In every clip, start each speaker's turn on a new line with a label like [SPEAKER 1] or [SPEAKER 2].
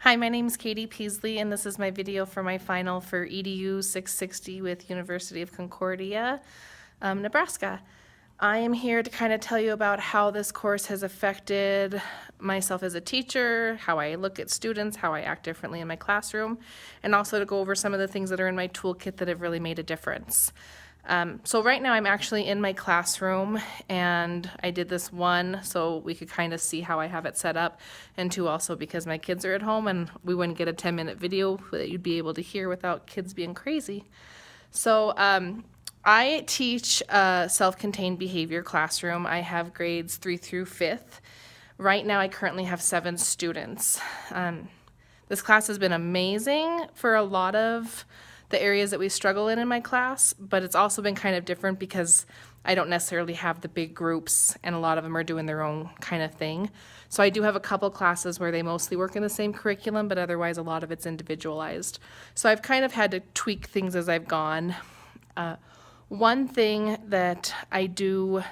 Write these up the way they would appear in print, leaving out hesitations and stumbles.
[SPEAKER 1] Hi, my name is Katie Peaslee, and this is my video for my final for EDU 660 with University of Concordia, Nebraska. I am here to kind of tell you about how this course has affected myself as a teacher, how I look at students, how I act differently in my classroom, and also to go over some of the things that are in my toolkit that have really made a difference. So right now I'm actually in my classroom, and I did this one so we could kind of see how I have it set up, and two, also because my kids are at home and we wouldn't get a 10-minute video that you'd be able to hear without kids being crazy. So I teach a self-contained behavior classroom. I have grades 3 through 5th. Right now I currently have 7 students. This class has been amazing for a lot of the areas that we struggle in my class, but it's also been kind of different because I don't necessarily have the big groups, and a lot of them are doing their own kind of thing. So I do have a couple classes where they mostly work in the same curriculum, but otherwise a lot of it's individualized. So I've kind of had to tweak things as I've gone. One thing that I do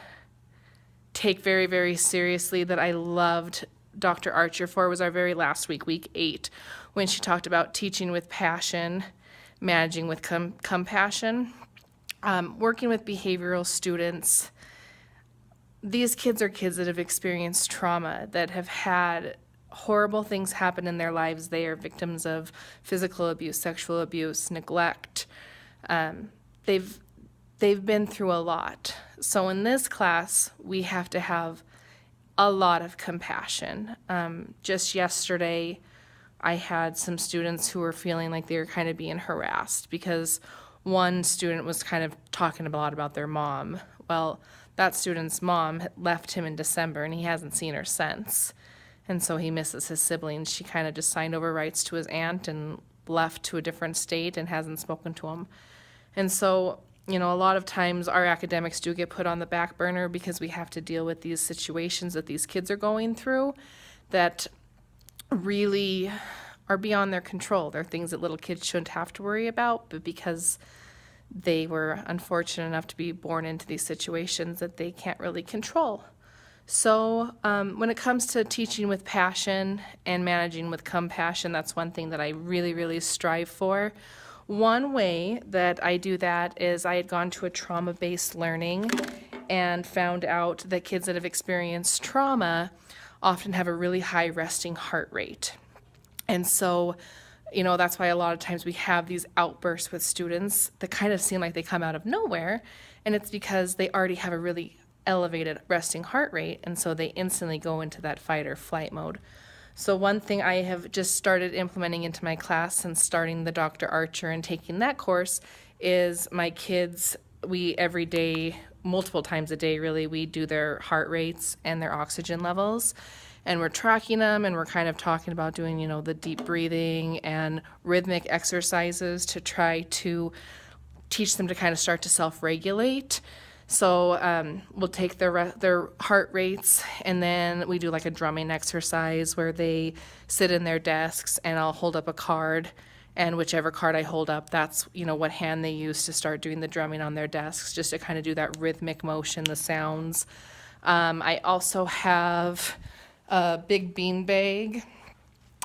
[SPEAKER 1] take very, very seriously that I loved Dr. Archer for was our very last week, week 8, when she talked about teaching with passion, managing with compassion, working with behavioral students. These kids are kids that have experienced trauma, that have had horrible things happen in their lives. They are victims of physical abuse, sexual abuse, neglect. They've been through a lot. So in this class, we have to have a lot of compassion. Just yesterday, I had some students who were feeling like they were kind of being harassed because one student was kind of talking a lot about their mom. Well, that student's mom left him in December and he hasn't seen her since. And so he misses his siblings. She kind of just signed over rights to his aunt and left to a different state and hasn't spoken to him. And so, you know, a lot of times our academics do get put on the back burner because we have to deal with these situations that these kids are going through that really are beyond their control. They're things that little kids shouldn't have to worry about, but because they were unfortunate enough to be born into these situations that they can't really control. So when it comes to teaching with passion and managing with compassion, that's one thing that I really, really strive for. One way that I do that is I had gone to a trauma-based learning and found out that kids that have experienced trauma often have a really high resting heart rate. And so, you know, that's why a lot of times we have these outbursts with students that kind of seem like they come out of nowhere, and it's because they already have a really elevated resting heart rate, and so they instantly go into that fight or flight mode. So one thing I have just started implementing into my class since starting the Dr. Archer and taking that course is my kids, we every day, multiple times a day really, we do their heart rates and their oxygen levels, and we're tracking them, and we're kind of talking about doing, you know, the deep breathing and rhythmic exercises to try to teach them to kind of start to self-regulate. So we'll take their heart rates, and then we do like a drumming exercise where they sit in their desks, and I'll hold up a card, and whichever card I hold up, that's, you know, what hand they use to start doing the drumming on their desks, just to kind of do that rhythmic motion, the sounds. I also have a big beanbag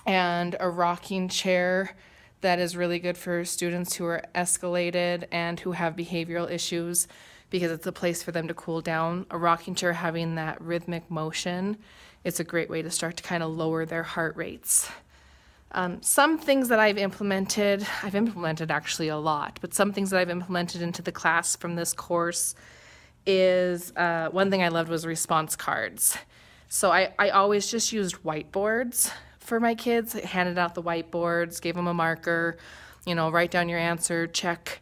[SPEAKER 1] and a rocking chair that is really good for students who are escalated and who have behavioral issues, because it's a place for them to cool down. A rocking chair having that rhythmic motion, it's a great way to start to kind of lower their heart rates. Some things that I've implemented actually a lot, but some things that I've implemented into the class from this course is, one thing I loved was response cards. So I always just used whiteboards for my kids. I handed out the whiteboards, gave them a marker, you know, write down your answer, check.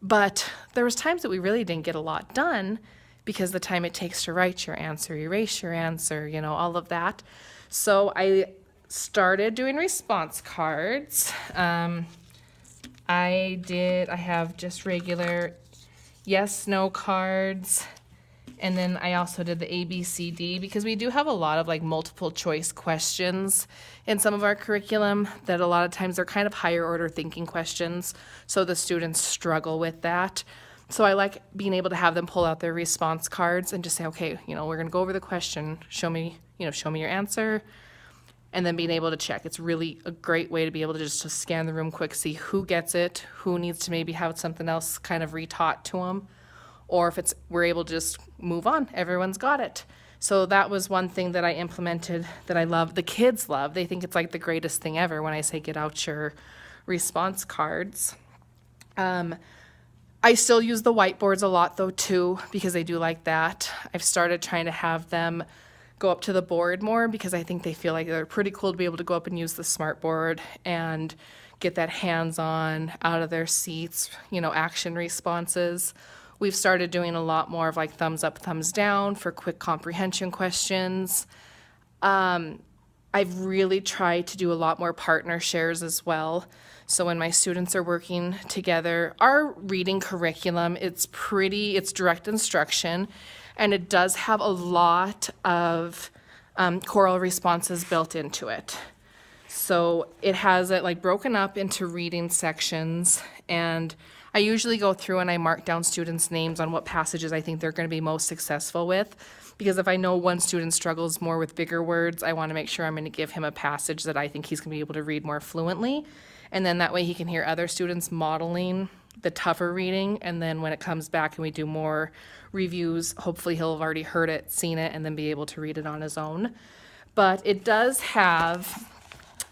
[SPEAKER 1] But there was times that we really didn't get a lot done because the time it takes to write your answer, erase your answer, you know, all of that. So I started doing response cards. I have just regular yes, no cards. And then I also did the ABCD because we do have a lot of like multiple choice questions in some of our curriculum that a lot of times are kind of higher order thinking questions. So the students struggle with that. So I like being able to have them pull out their response cards and just say, okay, you know, we're going to go over the question. Show me your answer. and then being able to check. It's really a great way to be able to just to scan the room quick, see who gets it, who needs to maybe have something else kind of retaught to them, or if we're able to just move on. Everyone's got it. So that was one thing that I implemented that I love. The kids love. They think it's like the greatest thing ever when I say get out your response cards. I still use the whiteboards a lot though too, because they do like that. I've started trying to have them go up to the board more because I think they feel like they're pretty cool to be able to go up and use the smart board and get that hands-on, out of their seats, action responses. We've started doing a lot more of like thumbs up, thumbs down for quick comprehension questions. I've really tried to do a lot more partner shares as well. So when my students are working together, our reading curriculum, it's direct instruction, and it does have a lot of choral responses built into it. So it has it like broken up into reading sections, and I usually go through and I mark down students' names on what passages I think they're going to be most successful with, because if I know one student struggles more with bigger words, I want to make sure I'm going to give him a passage that I think he's going to be able to read more fluently, and then that way he can hear other students modeling the tougher reading, and then when it comes back and we do more reviews, hopefully he'll have already heard it, seen it, and then be able to read it on his own. But it does have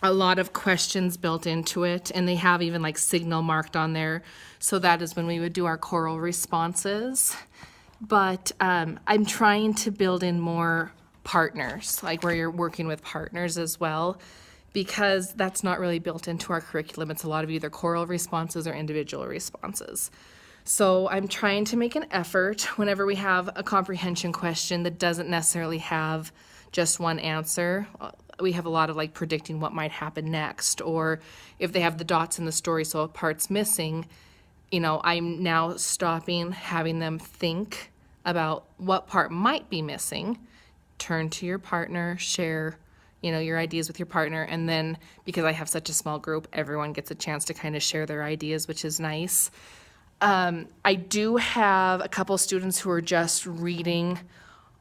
[SPEAKER 1] a lot of questions built into it, and they have even like signal marked on there, so that is when we would do our choral responses. But I'm trying to build in more partners, like where you're working with partners as well, because that's not really built into our curriculum. It's a lot of either choral responses or individual responses. So I'm trying to make an effort whenever we have a comprehension question that doesn't necessarily have just one answer. We have a lot of like predicting what might happen next, or if they have the dots in the story so a part's missing, I'm now stopping, having them think about what part might be missing, turn to your partner, share your ideas with your partner, and then because I have such a small group, everyone gets a chance to kind of share their ideas, which is nice. I do have a couple students who are just reading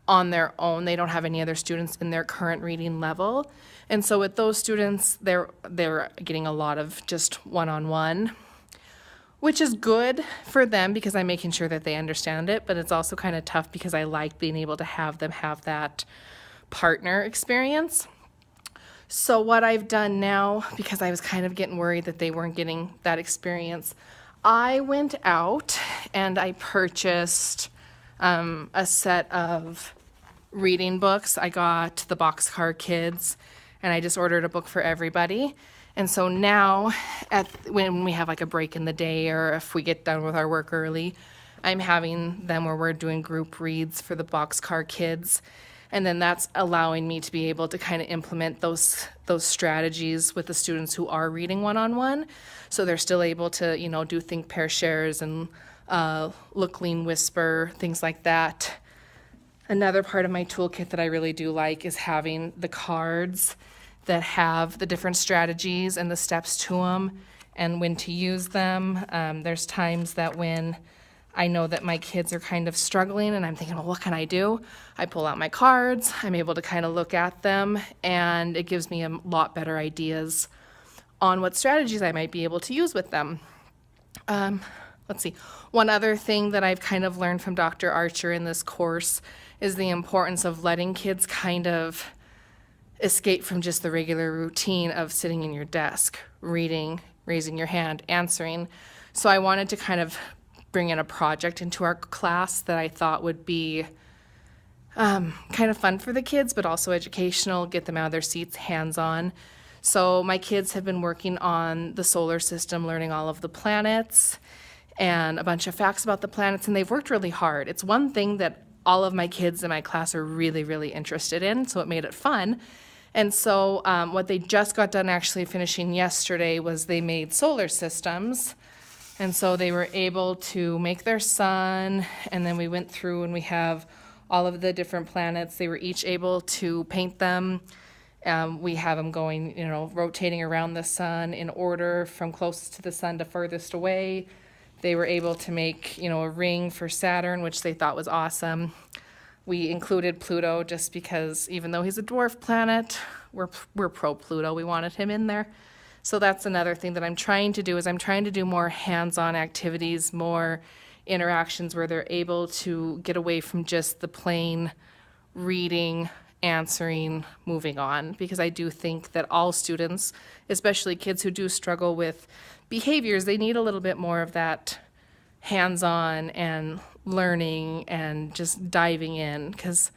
[SPEAKER 1] on their own. They don't have any other students in their current reading level. And so with those students, they're getting a lot of just one-on-one, which is good for them because I'm making sure that they understand it, but it's also kind of tough because I like being able to have them have that partner experience. So what I've done now, because I was kind of getting worried that they weren't getting that experience, I went out and I purchased a set of reading books. I got the Boxcar Kids, and I just ordered a book for everybody. And so now, when we have like a break in the day, or if we get done with our work early, I'm having them where we're doing group reads for the Boxcar Kids. And then that's allowing me to be able to kind of implement those strategies with the students who are reading one-on-one. So they're still able to, do think, pair, shares, and look, lean, whisper, things like that. Another part of my toolkit that I really do like is having the cards that have the different strategies and the steps to them and when to use them. There's times that when I know that my kids are kind of struggling and I'm thinking, well, what can I do? I pull out my cards, I'm able to kind of look at them, and it gives me a lot better ideas on what strategies I might be able to use with them. Let's see. One other thing that I've kind of learned from Dr. Archer in this course is the importance of letting kids kind of escape from just the regular routine of sitting in your desk, reading, raising your hand, answering. So I wanted to kind of bring in a project into our class that I thought would be kind of fun for the kids, but also educational, get them out of their seats, hands-on. So my kids have been working on the solar system, learning all of the planets and a bunch of facts about the planets, and they've worked really hard. It's one thing that all of my kids in my class are really, really interested in, so it made it fun. And so what they just got done actually finishing yesterday was they made solar systems. And so they were able to make their sun, and then we went through and we have all of the different planets. They were each able to paint them. We have them going, rotating around the sun in order from closest to the sun to furthest away. They were able to make, a ring for Saturn, which they thought was awesome. We included Pluto just because even though he's a dwarf planet, we're pro Pluto. We wanted him in there. So that's another thing that I'm trying to do is I'm trying to do more hands-on activities, more interactions where they're able to get away from just the plain reading, answering, moving on, because I do think that all students, especially kids who do struggle with behaviors, they need a little bit more of that hands-on and learning and just diving in, because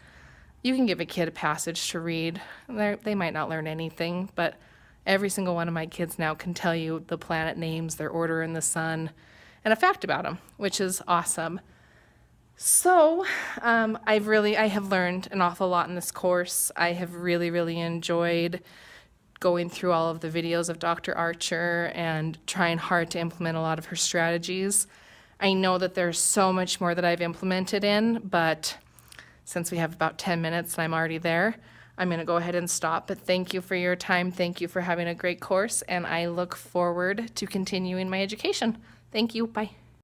[SPEAKER 1] you can give a kid a passage to read. They might not learn anything, but every single one of my kids now can tell you the planet names, their order in the sun, and a fact about them, which is awesome. So I have learned an awful lot in this course. I have really, really enjoyed going through all of the videos of Dr. Archer and trying hard to implement a lot of her strategies. I know that there's so much more that I've implemented in, but since we have about 10 minutes and I'm already there, I'm going to go ahead and stop. But thank you for your time. Thank you for having a great course, and I look forward to continuing my education. Thank you. Bye.